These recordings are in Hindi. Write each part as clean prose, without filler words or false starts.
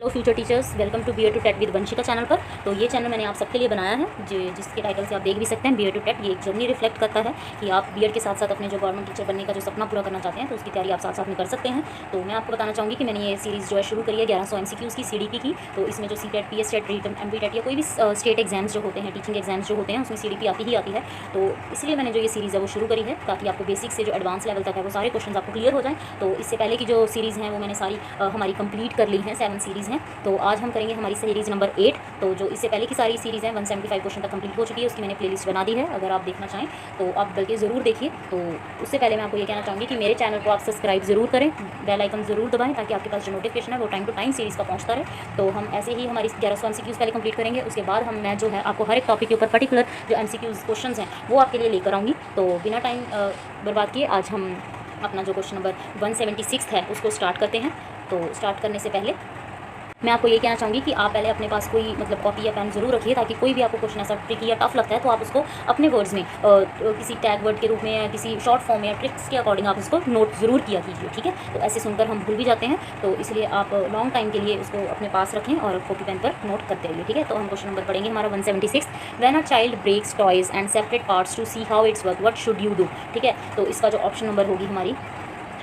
तो future teachers welcome to B Ed to TET with Vanshika channel पर। तो ये चैनल मैंने आप सबके लिए बनाया है जिसके टाइटल से आप देख भी सकते हैं बीएड टू टेट। ये एक जर्नी रिफ्लेक्ट करता है कि आप बीएड के साथ साथ अपने जो गवर्नमेंट टीचर बनने का जो सपना पूरा करना चाहते हैं तो उसकी तैयारी आप साथ साथ में कर सकते हैं। तो मैं आपको बताना चाहूँगी कि मैंने ये सीरीज़ जो है शुरू करी है 1100 MCQs की CDP की। तो इसमें जो CTET PS TET written MP TET या कोई भी स्टेट एग्जाम्स जो होते हैं, टीचिंग एग्जाम्स जो होते हैं, उसमें CDP आती ही आती है। तो इसलिए मैंने जो ये सीरीज़ है वो शुरू करी है ताकि आपको बेसिक से जो एडवांस लेवल तक है वो सारे क्वेश्चन आपको क्लियर हो जाएँ। तो इससे पहले की जो सीरीज़ हैं वो मैंने सारी हमारी कंप्लीट कर ली हैं, 7 सीरीज़ हैं। तो आज हम करेंगे हमारी सीरीज़ नंबर 8। तो जो इससे पहले की सारी सीरीज़ हैं 175 क्वेश्चन तक कंप्लीट हो चुकी है, उसकी मैंने प्लेलिस्ट बना दी है। अगर आप देखना चाहें तो आप बल्कि ज़रूर देखिए। तो उससे पहले मैं आपको ये कहना चाहूँगी कि मेरे चैनल को आप सब्सक्राइब ज़रूर करें, बेल आइकन ज़रूर दबाएं ताकि आपके पास जो नोटिफिकेशन है वो टाइम टू टाइम सीरीज़ का पहुँचता रहे। तो हम ऐसे ही हमारी 1100 MCQs पहले कंप्लीट करेंगे, उसके बाद मैं जो है आपको हर एक टॉपिक के ऊपर पर्टिकुलर जो MCQs क्वेश्चन हैं वो आपके लिए लेकर आऊँगी। तो बिना टाइम बर्बाद किए आज हम अपना जो क्वेश्चन नंबर 176 है उसको स्टार्ट करते हैं। तो स्टार्ट करने से पहले मैं आपको ये कहना चाहूँगी कि आप पहले अपने पास कोई कॉपी या पेन ज़रूर रखिए ताकि कोई भी आपको क्वेश्चन ऐसा ट्रिकी या टफ लगता है तो आप उसको अपने वर्ड्स में किसी टैग वर्ड के रूप में या किसी शॉर्ट फॉर्म में या ट्रिक्स के अकॉर्डिंग आप उसको नोट ज़रूर किया कीजिए, ठीक है। तो ऐसे सुनकर हम भूल भी जाते हैं, तो इसलिए आप लॉन्ग टाइम के लिए उसको अपने पास रखें और कॉपी पेन पर नोट करते रहिए, ठीक है। तो हम क्वेश्चन नंबर पढ़ेंगे हमारा 176। When a child breaks toys and separate parts to see how its work what should you do, ठीक है। तो इसका जो ऑप्शन नंबर होगी हमारी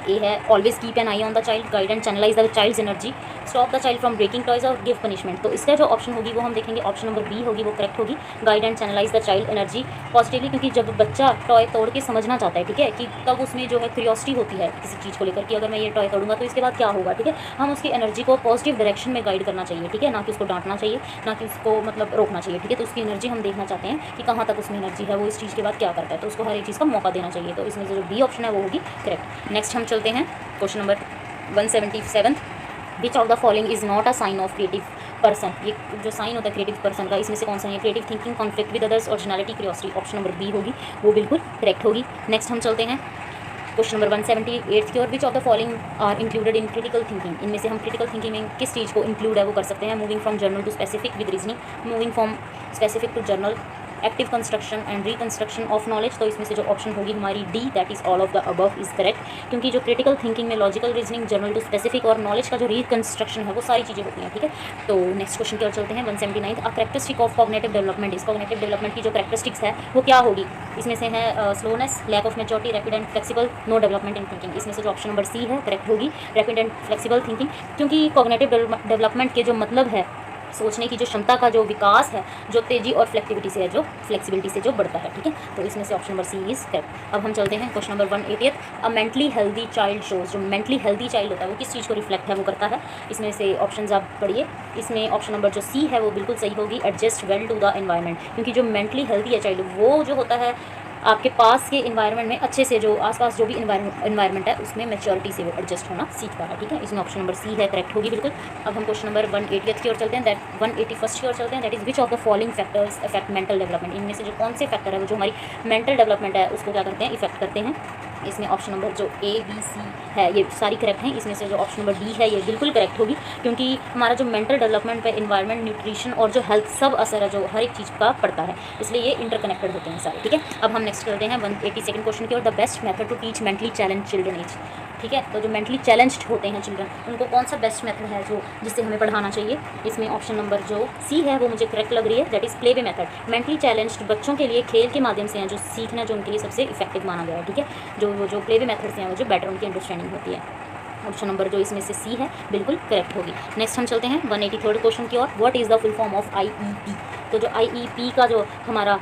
ए है, always keep an eye on the child, guide and channelize the child's energy, stop the child from breaking toys और गिव पनिशमेंट। तो इसका जो ऑप्शन होगी वो हम देखेंगे, ऑप्शन नंबर बी होगी, वो करेक्ट होगी, guide and channelize the child energy positively. क्योंकि जब बच्चा टॉय तोड़ के समझना चाहता है, ठीक है, कि तब उसमें जो है क्यूरियोसिटी होती है किसी चीज़ को लेकर कि अगर मैं ये टॉय तोड़ूंगा तो इसके बाद क्या होगा, ठीक है। हम उसकी एनर्जी को पॉजिटिव डायरेक्शन में गाइड करना चाहिए, ठीक है, ना कि उसको डांटना चाहिए, ना कि उसको रोकना चाहिए, ठीक है। तो उसकी एनर्जी हम देखना चाहते हैं कि कहाँ तक उसमें एनर्जी है, वो इस चीज़ के बाद क्या करता है, तो उसको हर एक चीज़ का मौका देना चाहिए। तो इसमें जो बी ऑप्शन है वो होगी करेक्ट। नेक्स्ट हम चलते हैं question number 177। Which of the following is not a sign of creative person. ये जो साइन होता है क्रिएटिव पर्सन का, इसमें से कौन सा है? Creative thinking, conflict with others, originality, curiosity. Option number B होगी, वो बिल्कुल करेक्ट होगी। नेक्स्ट हम चलते हैं क्वेश्चन नंबर 178 की ओर। Which of the following are included in critical thinking. इनमें से हम क्रिटिकल थिंकिंग में किस चीज़ को इंक्लूड है वो कर सकते हैं? Moving from general to specific with reasoning, moving from specific to general, active construction and reconstruction of knowledge. तो इसमें से जो ऑप्शन होगी हमारी D, that is all of the above is correct. क्योंकि जो क्रिटिकल थिंकिंग में logical reasoning, general to specific और नॉलेज का जो रिकंस्ट्रक्शन है वो सारी चीज़ें होती हैं, ठीक है। तो नेक्स्ट क्वेश्चन की ओर चलते हैं 179। A characteristic of cognitive development. इस कॉग्निटिव डेवलपमेंट की जो कैरेक्टरिस्टिक्स है वो क्या होगी? इसमें से है slowness, lack of maturity, rapid and flexible, no development in thinking. इसमें से जो ऑप्शन नंबर सी है करेक्ट होगी, रैपिड एंड फ्लेक्सिबल थिंकिंग। क्योंकि कॉग्निटिव डेवलपमेंट के जो मतलब है सोचने की जो क्षमता का जो विकास है, जो तेजी और फ्लेक्सिबिलिटी से है, जो फ्लेक्सिबिलिटी से जो बढ़ता है, ठीक है। तो इसमें से option number C is correct. अब हम चलते हैं question number 180। A mentally healthy child shows. जो मेंटली हेल्दी चाइल्ड होता है वो किस चीज़ को रिफ्लेक्ट है वो करता है? इसमें से ऑप्शंस आप पढ़िए। इसमें ऑप्शन नंबर जो सी है वो बिल्कुल सही होगी, adjust well to the environment. क्योंकि जो मेंटली हेल्दी है चाइल्ड वो जो होता है आपके पास के इन्वायरमेंट में अच्छे से, जो आसपास जो भी इन्वायरमेंट है उसमें मैच्योरिटी से वो एडजस्ट होना सीखता है, ठीक है। इसमें ऑप्शन नंबर सी है करेक्ट होगी बिल्कुल। अब हम क्वेश्चन नंबर 180 की ओर चलते हैं, दैट 181 की ओर चलते हैं, that is which of the following factors affect mental development. इनमें से जो कौन से फैक्टर है वो जो हमारी मेंटल डेवलपमेंट है उसको क्या करते हैं? इफेक्ट करते हैं। इसमें ऑप्शन नंबर जो ए बी सी है ये सारी करेक्ट हैं। इसमें से जो ऑप्शन नंबर डी है ये बिल्कुल करेक्ट होगी, क्योंकि हमारा जो मेंटल डेवलपमेंट पे इन्वायरमेंट, न्यूट्रिशन और जो हेल्थ सब असर है जो हर एक चीज़ का पड़ता है, इसलिए ये इंटरकनेक्टेड होते हैं सारे, ठीक है। अब हम नेक्स्ट करते हैं 182 क्वेश्चन की ओर। The best method to teach mentally challenge children as, ठीक है। तो जो मेंटली चैलेंज्ड होते हैं चिल्ड्रन, उनको कौन सा बेस्ट मेथड है जो जिससे हमें पढ़ाना चाहिए? इसमें ऑप्शन नंबर जो सी है वो मुझे करेक्ट लग रही है, that is play way method. Mentally challenged बच्चों के लिए खेल के माध्यम से हैं जो सीखना, जो उनके लिए सबसे इफेक्टिव माना गया है, ठीक है। जो प्ले वे मेथड्स हैं वो जो बेटर उनकी अंडरस्टैंडिंग होती है। ऑप्शन नंबर जो इसमें से सी है बिल्कुल करेक्ट होगी। नेक्स्ट हम चलते हैं 183 क्वेश्चन की ओर। What is the full form of IEP। तो जो IEP का जो हमारा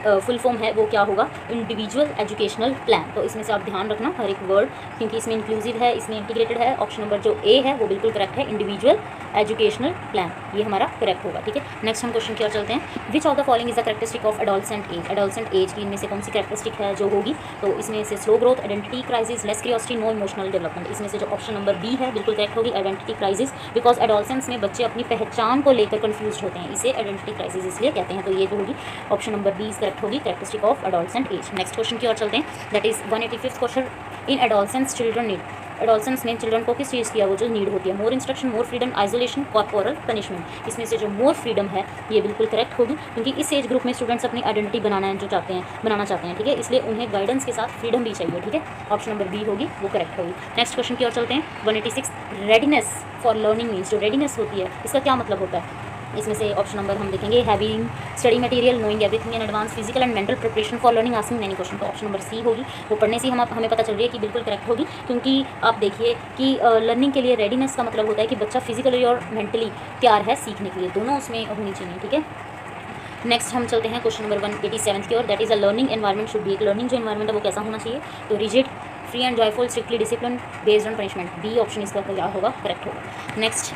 फुल फॉर्म है वो क्या होगा? Individual educational plan. तो इसमें से आप ध्यान रखना हर एक वर्ड, क्योंकि इसमें इंक्लूसिव है, इसमें इंटीग्रेटेड है। ऑप्शन नंबर जो ए है वो बिल्कुल करेक्ट है, इंडिविजुअल एजुकेशनल प्लान, ये हमारा करेक्ट होगा, ठीक है। नेक्स्ट हम क्वेश्चन की ओर चलते हैं। विच of the following is the characteristic of adolescent age. Adolescent age की इनमें से कौन सी कैरेक्टरिस्टिक है जो होगी? तो इसमें से slow growth, identity crisis, less curiosity, no emotional development. इसमें से जो ऑप्शन नंबर बी है बिल्कुल करेक्ट होगी, आइडेंटिटी क्राइसिस। बिकॉज एडोलसेंस में बच्चे अपनी पहचान को लेकर कन्फ्यूज होते हैं, इसे आइडेंटिटी क्राइसिस इसलिए कहते हैं। तो ये जो होगी ऑप्शन नंबर बी करेक्ट होगी, characteristic of adolescent age. Next question की ओर चलते हैं, that is 185 question. In adolescence children need adolescence में चिल्ड्रन को किस चीज़ की है वो जो नीड होती है, more instruction, more freedom, isolation, corporal punishment. इसमें से जो मोर फ्रीडम है ये बिल्कुल करेक्ट होगी, क्योंकि इस एज ग्रुप में स्टूडेंट्स अपनी आइडेंटिटी बनाना चाहते हैं, ठीक है, इसलिए उन्हें गाइडेंस के साथ फ्रीडम भी चाहिए, ठीक है। ऑप्शन नंबर बी होगी वो करेक्ट होगी। नेक्स्ट क्वेश्चन की ओर चलते हैं। 186 रेडीनेस फॉर लर्निंग मीन्स, जो रेडीनेस होती है इसका क्या मतलब होता है। इसमें से ऑप्शन नंबर हम देखेंगे having study material, knowing everything in advance, physical and mental preparation for learning, asking many question. तो ऑप्शन नंबर सी होगी, वो पढ़ने से हमें पता चल रही है कि बिल्कुल करेक्ट होगी, क्योंकि आप देखिए कि लर्निंग के लिए रेडीनेस का मतलब होता है कि बच्चा फिजिकली और मेंटली तैयार है सीखने के लिए, दोनों उसमें होनी चाहिए, ठीक है। नेक्स्ट हम चलते हैं क्वेश्चन नंबर 187 की ओर। That is a learning environment should be, एक लर्निंग जो एनवायरमेंट है वो कैसा होना चाहिए। तो rigid, free and joyful, strictly discipline, based on punishment. B option इसका क्या होगा, करेक्ट होगा। नेक्स्ट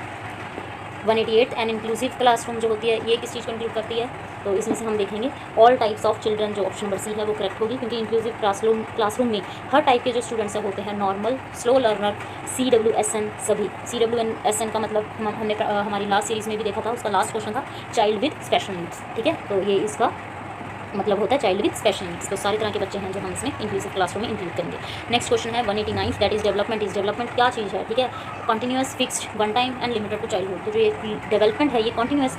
188 एन इंक्लूसिव क्लासरूम जो होती है ये किस चीज़ को इंक्लूड करती है। तो इसमें से हम देखेंगे ऑल टाइप्स ऑफ चिल्ड्रन, जो ऑप्शन नंबर सी है वो करेक्ट होगी, क्योंकि इंक्लूसिव क्लासरूम में हर टाइप के जो स्टूडेंट्स होते हैं, नॉर्मल, स्लो लर्नर, CWSN सभी। CWSN का मतलब हमने हमारी लास्ट सीरीज़ में भी देखा था, उसका लास्ट क्वेश्चन था चाइल्ड विद स्पेशल नीड्स, ठीक है। तो ये इसका मतलब होता है चाइल्ड विद स्पेशल नीड्स। तो सारे तरह के बच्चे हैं जो हम इसमें इंक्लूसिव क्लासरूम में इंक्लूड करेंगे। नेक्स्ट क्वेश्चन है 189 that is development. Is development क्या चीज़ है, ठीक है। Continuous, fixed, one time and limited to childhood. तो जो ये डेवलपमेंट है ये कंटिन्यूअस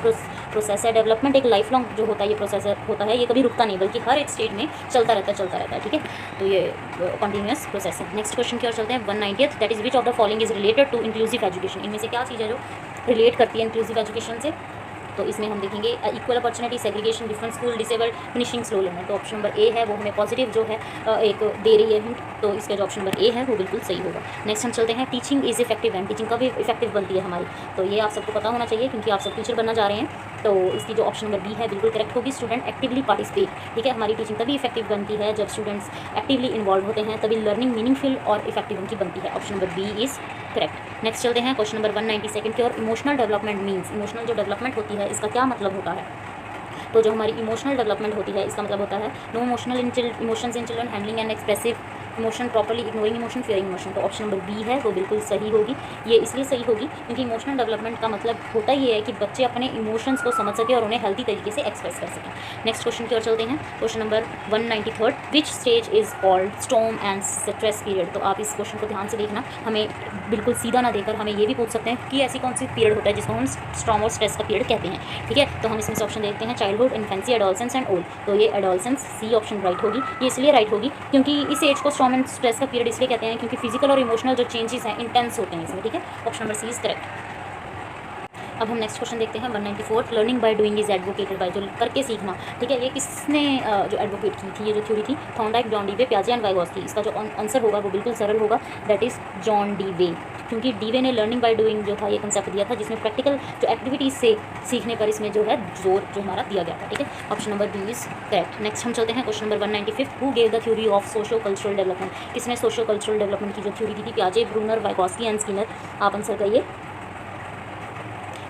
प्रोसेस है। डेवलपमेंट एक लाइफ लॉन्ग जो होता है ये प्रोसेस होता है, ये कभी रुकता नहीं, बल्कि हर एक स्टेज में चलता रहता है, ठीक है। तो ये कंटिन्यूअस प्रोसेस है। नेक्स्ट क्वेश्चन की ओर चलते हैं 190th that is which of the following is related to inclusive education. इनमें से क्या चीज़ है जो रिलेट करती है इंक्लूसिव एजुकेशन से। तो इसमें हम देखेंगे equal opportunity, segregation, different school, disabled, finishing slow learner. तो ऑप्शन नंबर ए है वो हमें पॉजिटिव जो है एक दे रही है हिंट, तो इसका जो ऑप्शन नंबर ए है वो बिल्कुल सही होगा। नेक्स्ट हम चलते हैं teaching is effective and, teaching कब इफेक्टिव बनती है हमारी। तो ये आप सबको पता होना चाहिए, क्योंकि आप सब टीचर बनना जा रहे हैं। तो इसकी जो ऑप्शन नंबर बी है बिल्कुल करेक्ट होगी। स्टूडेंट एक्टिवली पार्टिसिपेट, ठीक है। हमारी टीचिंग तभी इफेक्टिव बनती है जब स्टूडेंट्स एक्टिवली इन्वॉल्व होते हैं, तभी लर्निंग मीनिंगफुल और इफेक्टिव उनकी बनती है। Option number B is correct. Next चलते हैं क्वेश्चन नंबर 192 की ओर। इमोशनल डेवलपमेंट मीन्स, इमोशनल जो डेवलपमेंट होती है इसका क्या मतलब होता है। तो जो हमारी इमोशनल डेवलपमेंट होती है इसका मतलब होता है no emotional emotions in children, handling and expressive emotion properly, ignoring emotion, fearing emotion. तो ऑप्शन नंबर बी है वो बिल्कुल सही होगी। ये इसलिए सही होगी क्योंकि इमोशनल डेवलपमेंट का मतलब होता ही है कि बच्चे अपने इमोशंस को समझ सके और उन्हें हेल्दी तरीके से एक्सप्रेस कर सकें। नेक्स्ट क्वेश्चन की ओर चलते हैं। Question number 193 which stage is called storm and stress period. तो आप इस क्वेश्चन को ध्यान से देखना, हमें बिल्कुल सीधा ना देकर हमें ये भी पूछ सकते हैं कि ऐसी कौन सी पीरियड होता है जिसको हम स्टॉर्म और स्ट्रेस का पीरियड कहते हैं, ठीक है। तो हम इसमें से ऑप्शन देखते हैं childhood, infancy, adolescence and old. तो ये एडोलसेंस सी ऑप्शन राइट होगी। ये इसलिए राइट होगी क्योंकि इस एज को स्टॉर्म एंड स्ट्रेस का पीरियड इसलिए कहते हैं क्योंकि फिजिकल और इमोशनल जो चेंजेस हैं इंटेंस होते हैं इसमें, ठीक है। Option number C is correct. अब हम नेक्स्ट क्वेश्चन देखते हैं 194 learning by doing is advocated by, जो करके सीखना, ठीक है। ये किसने जो एडवोकेट की थी, ये जो थ्योरी थी, थॉर्नडाइक, जॉन डीवे, पियाजे एंड वाइगोत्स्की। इसका जो आंसर होगा वो बिल्कुल सरल होगा, दैट इज जॉन डीवे, क्योंकि डीवे ने लर्निंग बाय डूइंग जो था ये कंसेप्ट दिया था, जिसमें प्रैक्टिकल जो एक्टिविटीज़ से सीखने पर इसमें जो है जोर जो हमारा दिया गया था, ठीक है। Option number B is correct. Next हम चलते हैं question number 195 who gave the theory of socio cultural development. किसने सोशो कल्चरल डेवलपमेंट की जो थ्योरी दी थी, पियाजे, ब्रूनर, वाइगोत्स्की एंड स्किनर। आप आंसर करिए।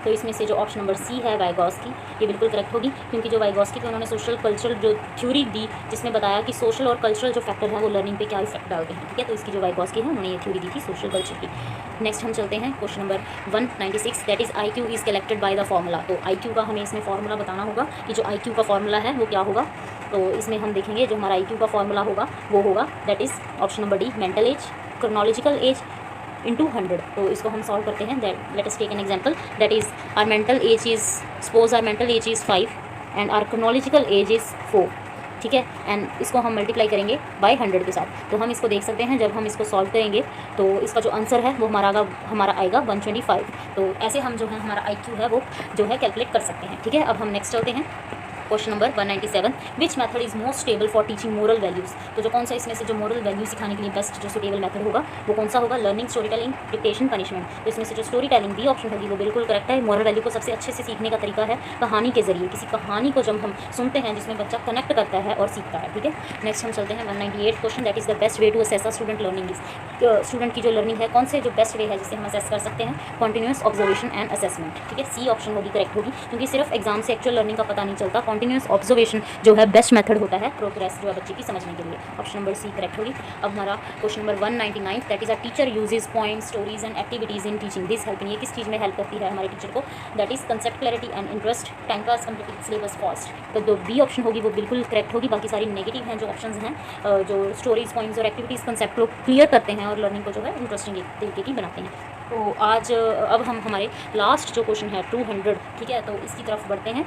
तो इसमें से जो ऑप्शन नंबर सी है वाइगोत्स्की, ये बिल्कुल करेक्ट होगी, क्योंकि जो वाइगोत्स्की थे उन्होंने सोशल कल्चरल जो थ्योरी दी जिसमें बताया कि सोशल और कल्चरल जो फैक्टर है वो लर्निंग पे क्या इफेक्ट डालते हैं, ठीक है। तो इसकी जो वाइगोत्स्की है उन्होंने ये थ्योरी दी थी सोशल कल्चर की। नेक्स्ट हम चलते हैं question number 196 that is IQ is collected by the formula. तो IQ का हमें इसमें फार्मूला बताना होगा कि जो IQ का फार्मूला है वो क्या होगा। तो इसमें हम देखेंगे जो हमारा IQ का फार्मूला होगा वो होगा that is option number D mental age chronological age into 100। तो इसको हम सॉल्व करते हैं। Let us take an example that is our mental age is suppose our mental age is 5 and our chronological age is 4, ठीक है। एंड इसको हम मल्टीप्लाई करेंगे बाय 100 के साथ। तो हम इसको देख सकते हैं जब हम इसको सॉल्व करेंगे तो इसका जो आंसर है वो हमारा आएगा 125। तो ऐसे हम जो है हमारा IQ है वो जो है कैलकुलेट कर सकते हैं, ठीक है। अब हम नेक्स्ट चलते हैं question number 197 which method is most stable for teaching moral values. तो जो कौन सा इसमें से जो मोरल वैल्यू सिखाने के लिए बेस्ट जो सुटेबल मेथड होगा वो कौन सा होगा, learning, story telling, dictation, punishment. तो इसमें से जो स्टोरी टेलिंग बी ऑप्शन होगी वो बिल्कुल करेक्ट है। मोरल वैल्यू को सबसे अच्छे से सीखने का तरीका है कहानी के जरिए, किसी कहानी को जब हम सुनते हैं जिसमें बच्चा कनेक्ट करता है और सीखता है, ठीक है। नेक्स्ट हम चलते हैं 198 question that is the best way to assess a student learning is. Student की जो लर्निंग है कौन से जो बेस्ट वे है जिससे हम असेस कर सकते हैं, कॉन्टिन्यूस ऑब्जर्वेशन एंड असेसमेंट, ठीक है। सी ऑप्शन होगी करेक्ट होगी, क्योंकि सिर्फ एग्जाम से एक्चुअल लर्निंग का पता नहीं चलता, कॉन्टिन्यूस ऑब्जर्वेशन जो है बेस्ट मेथड होता है प्रोग्रेस जो है बच्चे की समझने के लिए। ऑप्शन नंबर सी करेक्ट होगी। अब हमारा question number 199 that is a teacher uses point stories and activities in teaching this help. ये किस चीज़ में हेल्प करती है हमारे टीचर को? That is concept clarity and interest, time pass, complete syllabus fast. तो जो बी ऑप्शन होगी वो बिल्कुल करेक्ट होगी। बाकी सारी नेगेटिव हैं जो ऑप्शन हैं, जो स्टोरीज पॉइंट्स और एक्टिविटीज़ कंसेप्ट को क्लियर करते हैं और लर्निंग को जो है इंटरेस्टिंग तरीके की बनाते हैं। तो आज अब हम हमारे लास्ट जो क्वेश्चन है 200, ठीक है, तो इसकी तरफ बढ़ते हैं।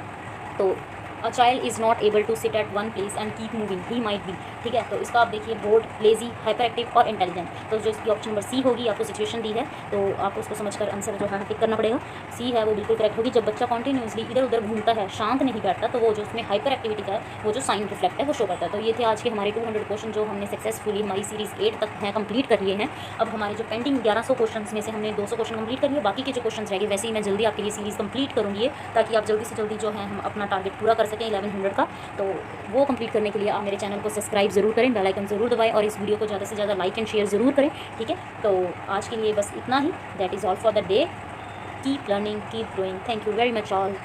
तो a child is not able to sit at one place and keep moving he might be, ठीक है। तो इसका आप देखिए बोर्ड, लेजी, हाइपर एक्टिव और इंटेलिजेंट। तो जो इसकी ऑप्शन नंबर सी होगी, आपको सिचुएशन दी है तो आपको उसको समझकर आंसर जो है टिक करना पड़ेगा। सी है वो बिल्कुल करेक्ट होगी। जब बच्चा कॉन्टीन्यूसली इधर उधर घूमता है, शांत नहीं बैठता, तो वो जो उसमें हाइपर एक्टिविटी का है वो जो साइन रिफ्लेक्ट है वो शो करता है। तो ये थे आज के हमारे 200 क्वेश्चन जो हमने सक्सेसफुली हमारी सीरीज़ 8 तक हैं कंप्लीट कर लिए हैं। अब हमारे जो पेंडिंग 1100 क्वेश्चन में से हमने 200 क्वेश्चन कंप्लीट कर लिए, बाकी के जो क्वेश्चन रह गए वैसे ही मैं जल्दी आपके लिए सीरीज़ कंप्लीट करूँगी, ताकि आप जल्दी से जल्दी जो है हम अपना टारगेट पूरा कर सकें 1100 का। तो वो कंप्लीट करने के लिए आप मेरे चैनल को सब्सक्राइब ज़रूर करें, बेल आइकन ज़रूर दबाएं और इस वीडियो को ज़्यादा से ज़्यादा लाइक एंड शेयर ज़रूर करें, ठीक है। तो आज के लिए बस इतना ही। That is all for the day. Keep learning, keep growing. Thank you very much all.